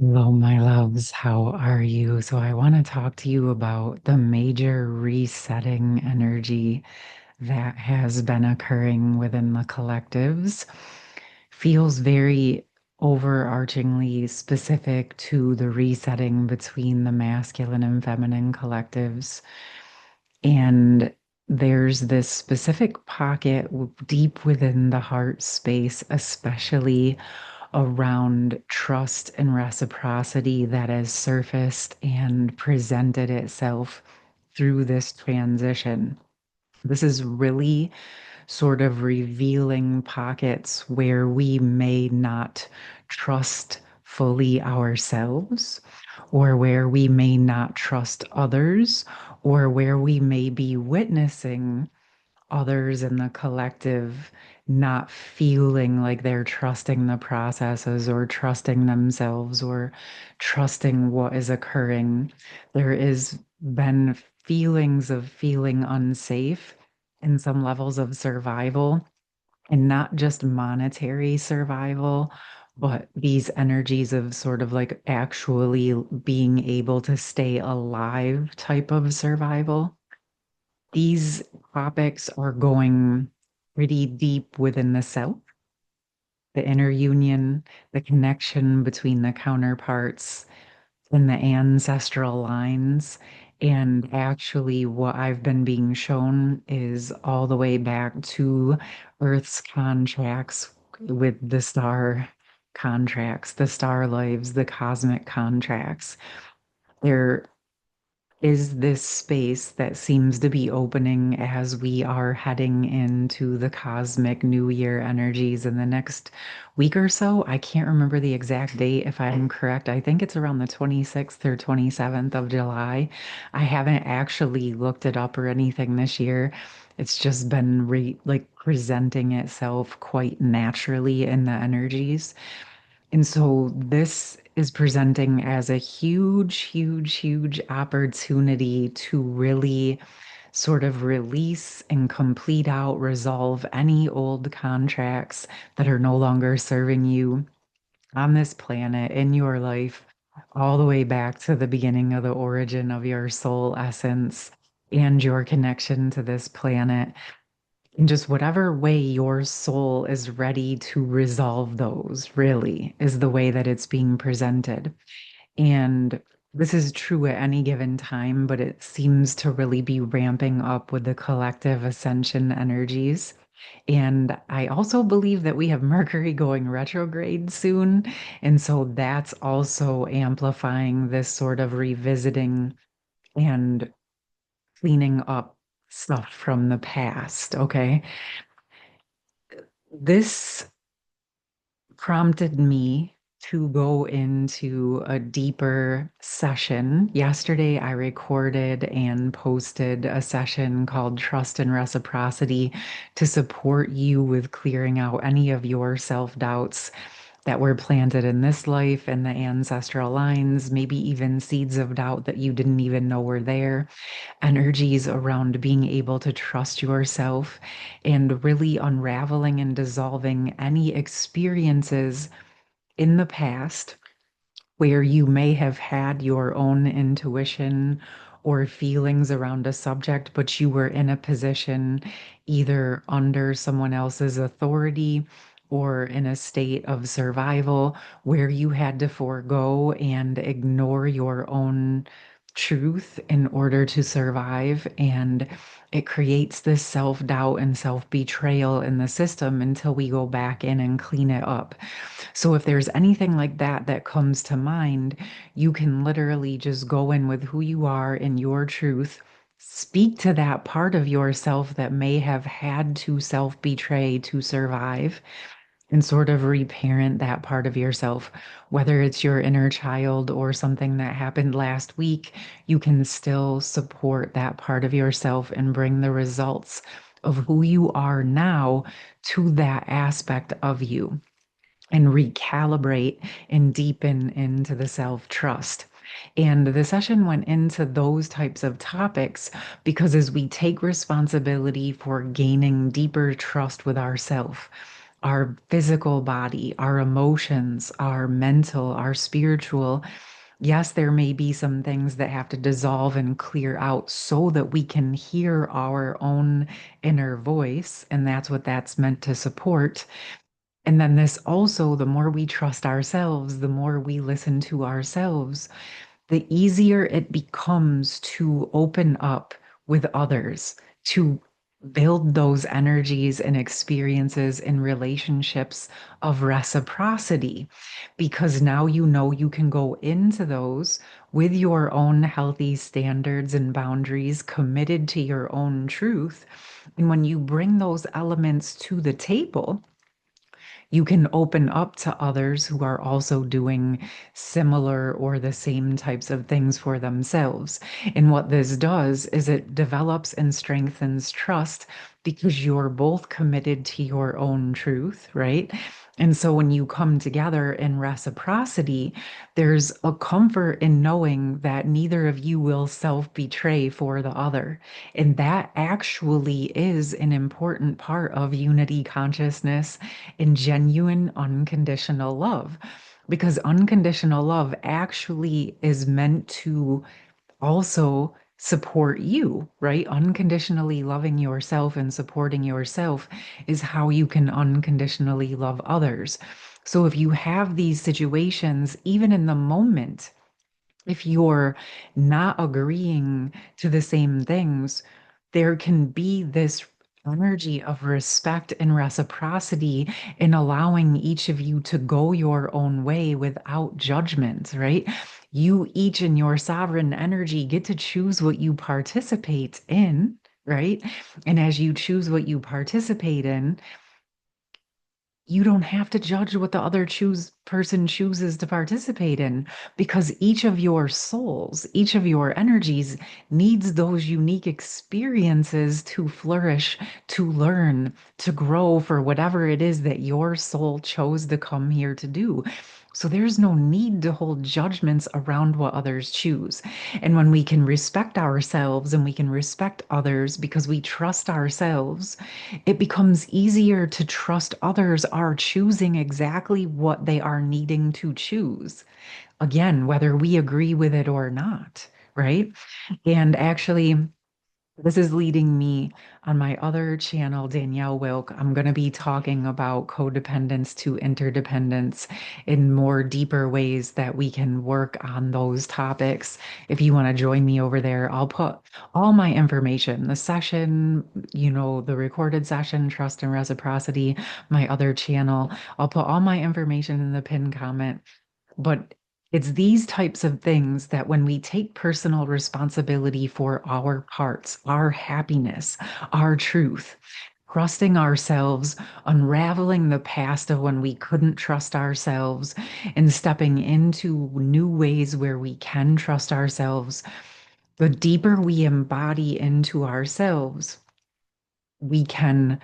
Hello, my loves. How are you? So, I want to talk to you about the major resetting energy that has been occurring within the collectives. Feels very overarchingly specific to the resetting between the masculine and feminine collectives. And there's this specific pocket deep within the heart space, especially around trust and reciprocity that has surfaced and presented itself through this transition. This is really sort of revealing pockets where we may not trust fully ourselves, or where we may not trust others, or where we may be witnessing others in the collective not feeling like they're trusting the processes or trusting themselves or trusting what is occurring. There is been feelings of feeling unsafe in some levels of survival, and not just monetary survival, but these energies of sort of like actually being able to stay alive type of survival. These topics are going pretty deep within the self, the inner union, the connection between the counterparts in the ancestral lines. And actually, what I've been being shown is all the way back to Earth's contracts with the star contracts, the star lives, the cosmic contracts. There is this space that seems to be opening as we are heading into the cosmic New Year energies in the next week or so. I can't remember the exact date if I'm correct. I think it's around the 26th or 27th of July. I haven't actually looked it up or anything this year. It's just been like presenting itself quite naturally in the energies. And so this is presenting as a huge, huge, huge opportunity to really sort of release and complete out, resolve any old contracts that are no longer serving you on this planet in your life, all the way back to the beginning of the origin of your soul essence and your connection to this planet. In just whatever way your soul is ready to resolve those, really, is the way that it's being presented. And this is true at any given time, but it seems to really be ramping up with the collective ascension energies. And I also believe that we have Mercury going retrograde soon. And so that's also amplifying this sort of revisiting and cleaning up stuff from the past. Okay. This prompted me to go into a deeper session. Yesterday, I recorded and posted a session called Trust and Reciprocity to support you with clearing out any of your self doubts that were planted in this life and the ancestral lines, maybe even seeds of doubt that you didn't even know were there, energies around being able to trust yourself and really unraveling and dissolving any experiences in the past where you may have had your own intuition or feelings around a subject, but you were in a position either under someone else's authority or in a state of survival where you had to forego and ignore your own truth in order to survive. And it creates this self doubt and self betrayal in the system until we go back in and clean it up. So if there's anything like that that comes to mind, you can literally just go in with who you are and your truth. Speak to that part of yourself that may have had to self betray to survive and sort of reparent that part of yourself. Whether it's your inner child or something that happened last week, you can still support that part of yourself and bring the results of who you are now to that aspect of you and recalibrate and deepen into the self trust. And the session went into those types of topics because as we take responsibility for gaining deeper trust with ourselves, our physical body, our emotions, our mental, our spiritual. Yes, there may be some things that have to dissolve and clear out so that we can hear our own inner voice. And that's what that's meant to support. And then this also, the more we trust ourselves, the more we listen to ourselves, the easier it becomes to open up with others, to build those energies and experiences in relationships of reciprocity. Because now you know you can go into those with your own healthy standards and boundaries, committed to your own truth. And when you bring those elements to the table, you can open up to others who are also doing similar or the same types of things for themselves. And what this does is it develops and strengthens trust because you're both committed to your own truth, right? And so when you come together in reciprocity, there's a comfort in knowing that neither of you will self betray for the other. And that actually is an important part of unity consciousness in genuine unconditional love. Because unconditional love actually is meant to also support you, right? Unconditionally loving yourself and supporting yourself is how you can unconditionally love others. So if you have these situations, even in the moment, if you're not agreeing to the same things, there can be this energy of respect and reciprocity in allowing each of you to go your own way without judgment, right? You each in your sovereign energy get to choose what you participate in, right? And as you choose what you participate in, you don't have to judge what the other choose person chooses to participate in because each of your souls, each of your energies needs those unique experiences to flourish, to learn, to grow for whatever it is that your soul chose to come here to do. So there's no need to hold judgments around what others choose. And when we can respect ourselves and we can respect others because we trust ourselves, it becomes easier to trust others are choosing exactly what they are needing to choose. Again, whether we agree with it or not, right? And actually, this is leading me on my other channel, Danielle Wilk. I'm going to be talking about codependence to interdependence in more deeper ways that we can work on those topics. If you want to join me over there, I'll put all my information, the session, the recorded session, Trust and Reciprocity, my other channel. I'll put all my information in the pinned comment. But it's these types of things that when we take personal responsibility for our parts, our happiness, our truth, trusting ourselves, unraveling the past of when we couldn't trust ourselves, and stepping into new ways where we can trust ourselves, the deeper we embody into ourselves, we can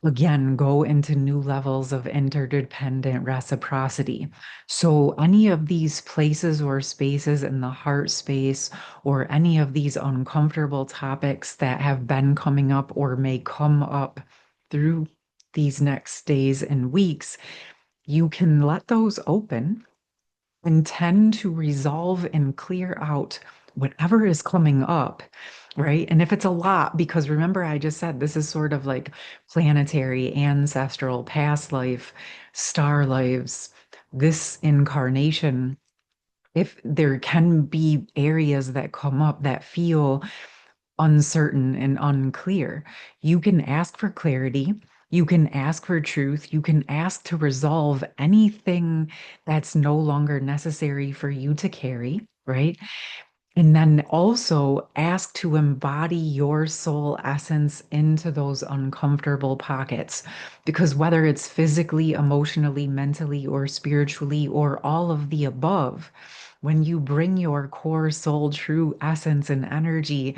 again go into new levels of interdependent reciprocity. So, any of these places or spaces in the heart space, or any of these uncomfortable topics that have been coming up or may come up through these next days and weeks, you can let those open and tend to resolve and clear out whatever is coming up, right? And if it's a lot, because remember, I just said this is sort of like planetary, ancestral, past life, star lives, this incarnation. If there can be areas that come up that feel uncertain and unclear, you can ask for clarity. You can ask for truth. You can ask to resolve anything that's no longer necessary for you to carry, right? And then also ask to embody your soul essence into those uncomfortable pockets. Because whether it's physically, emotionally, mentally, or spiritually, or all of the above, when you bring your core soul true essence and energy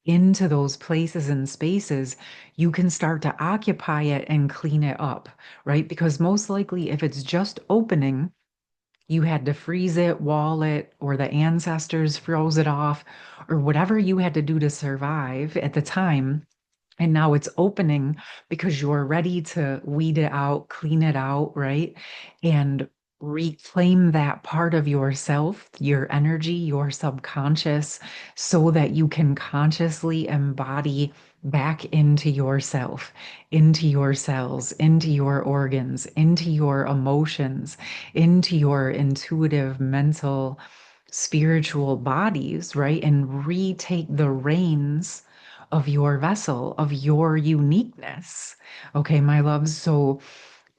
into those places and spaces, you can start to occupy it and clean it up, right? Because most likely, if it's just opening, you had to freeze it, wall it, or the ancestors froze it off, or whatever you had to do to survive at the time. And now it's opening because you're ready to weed it out, clean it out, right? And reclaim that part of yourself, your energy, your subconscious, so that you can consciously embody back into yourself, into your cells, into your organs, into your emotions, into your intuitive, mental, spiritual bodies, right? And retake the reins of your vessel, of your uniqueness. Okay, my loves. So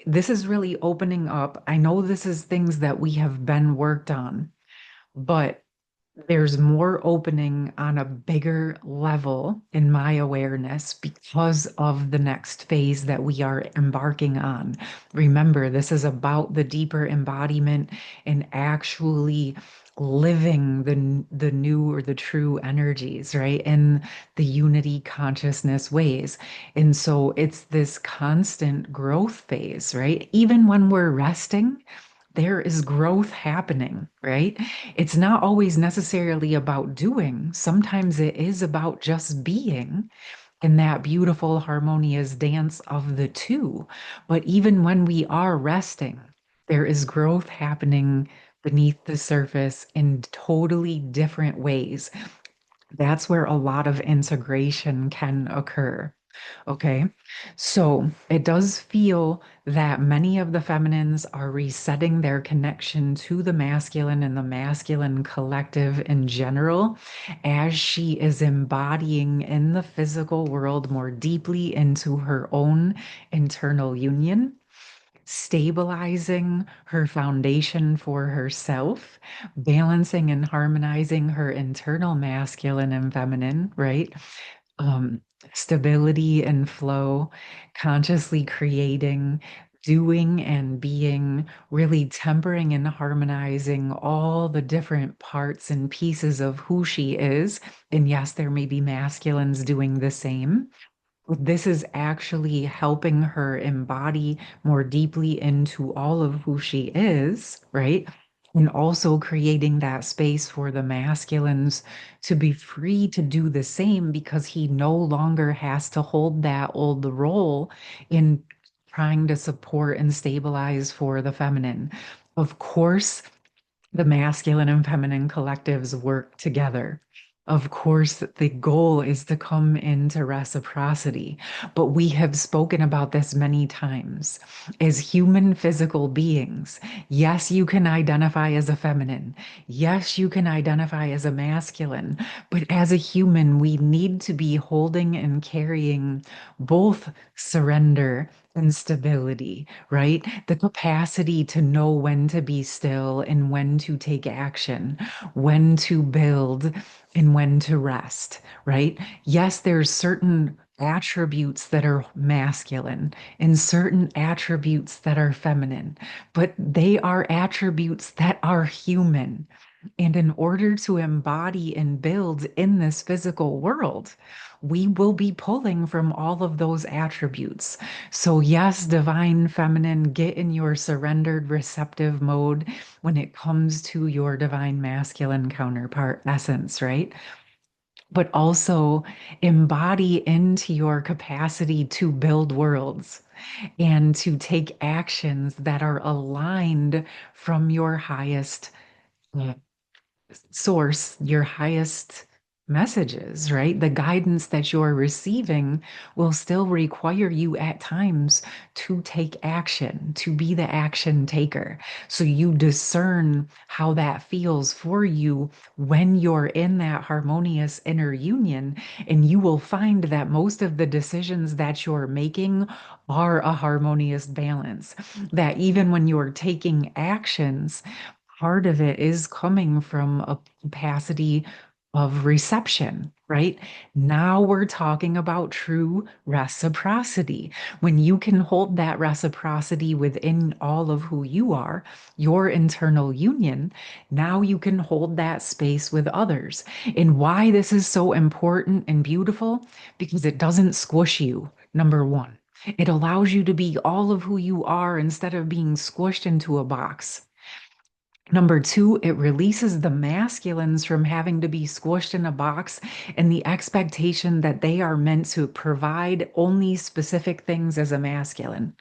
this is really opening up. I know this is things that we have been worked on, but there's more opening on a bigger level in my awareness because of the next phase that we are embarking on. Remember, this is about the deeper embodiment and actually living the new or the true energies, right? In the unity consciousness ways. And so it's this constant growth phase, right? Even when we're resting, there is growth happening, right? It's not always necessarily about doing. Sometimes it is about just being in that beautiful, harmonious dance of the two. But even when we are resting, there is growth happening beneath the surface in totally different ways. That's where a lot of integration can occur. Okay. So it does feel that many of the feminines are resetting their connection to the masculine and the masculine collective in general, as she is embodying in the physical world more deeply into her own internal union, stabilizing her foundation for herself, balancing and harmonizing her internal masculine and feminine, right? um, Stability and flow, consciously creating, doing and being, really tempering and harmonizing all the different parts and pieces of who she is. And yes, there may be masculines doing the same. This is actually helping her embody more deeply into all of who she is, right? And also creating that space for the masculines to be free to do the same because he no longer has to hold that old role in trying to support and stabilize for the feminine. Of course, the masculine and feminine collectives work together. Of course, the goal is to come into reciprocity, but we have spoken about this many times. As human physical beings, yes, you can identify as a feminine. Yes, you can identify as a masculine, but as a human, we need to be holding and carrying both surrender and stability, right? The capacity to know when to be still and when to take action, when to build and when to rest, right? Yes, there's certain attributes that are masculine and certain attributes that are feminine, but they are attributes that are human. And in order to embody and build in this physical world, we will be pulling from all of those attributes. So, yes, divine feminine, get in your surrendered, receptive mode when it comes to your divine masculine counterpart essence, right? But also embody into your capacity to build worlds and to take actions that are aligned from your highest source, your highest messages, right? The guidance that you're receiving will still require you at times to take action, to be the action taker. So you discern how that feels for you when you're in that harmonious inner union. And you will find that most of the decisions that you're making are a harmonious balance. That even when you're taking actions, part of it is coming from a capacity of reception, right? Now we're talking about true reciprocity. When you can hold that reciprocity within all of who you are, your internal union, now you can hold that space with others. And why this is so important and beautiful, because it doesn't squish you, number one. It allows you to be all of who you are instead of being squished into a box. Number two, it releases the masculines from having to be squished in a box and the expectation that they are meant to provide only specific things as a masculine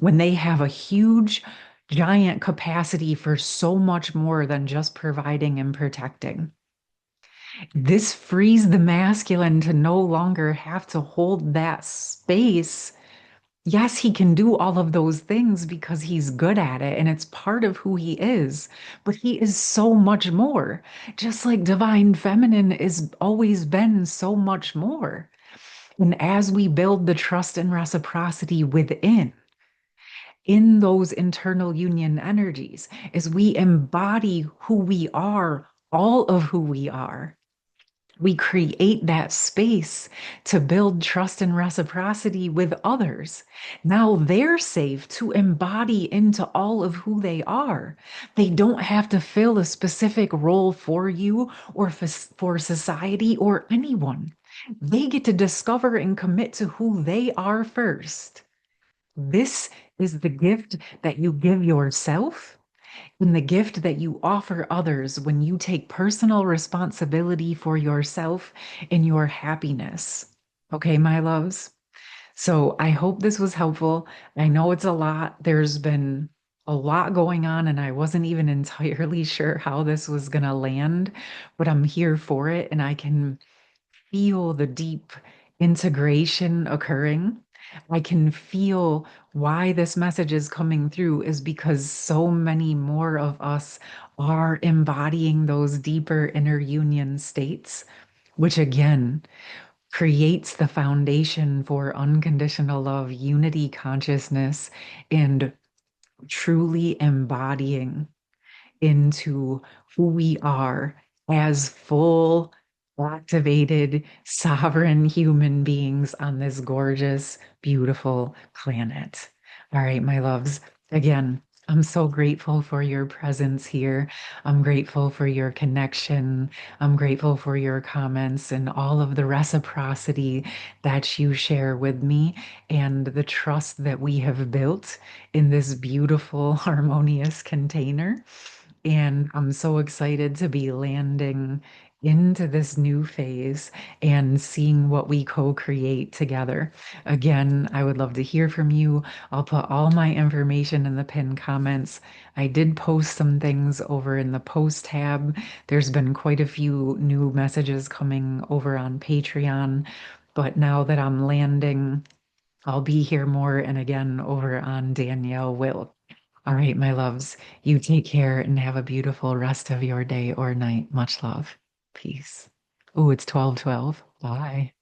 when they have a huge, giant capacity for so much more than just providing and protecting. This frees the masculine to no longer have to hold that space. Yes, he can do all of those things because he's good at it and it's part of who he is, but he is so much more. Just like divine feminine is always been so much more. And as we build the trust and reciprocity within, in those internal union energies, as we embody who we are, all of who we are, we create that space to build trust and reciprocity with others. Now they're safe to embody into all of who they are. They don't have to fill a specific role for you or for society or anyone. They get to discover and commit to who they are first. This is the gift that you give yourself and the gift that you offer others when you take personal responsibility for yourself and your happiness. Okay, my loves? So I hope this was helpful. I know it's a lot. There's been a lot going on, and I wasn't even entirely sure how this was going to land, but I'm here for it, and I can feel the deep integration occurring. I can feel why this message is coming through is because so many more of us are embodying those deeper inner union states, which again creates the foundation for unconditional love, unity consciousness, and truly embodying into who we are as full, activated, sovereign human beings on this gorgeous, beautiful planet. All right, my loves. Again, I'm so grateful for your presence here. I'm grateful for your connection. I'm grateful for your comments and all of the reciprocity that you share with me and the trust that we have built in this beautiful, harmonious container. And I'm so excited to be landing into this new phase and seeing what we co-create together. Again, I would love to hear from you. I'll put all my information in the pinned comments. I did post some things over in the post tab. There's been quite a few new messages coming over on Patreon, but now that I'm landing, I'll be here more and again over on Danielle Will. All right, my loves, you take care and have a beautiful rest of your day or night. Much love. Peace. Oh, it's 12:12. Bye.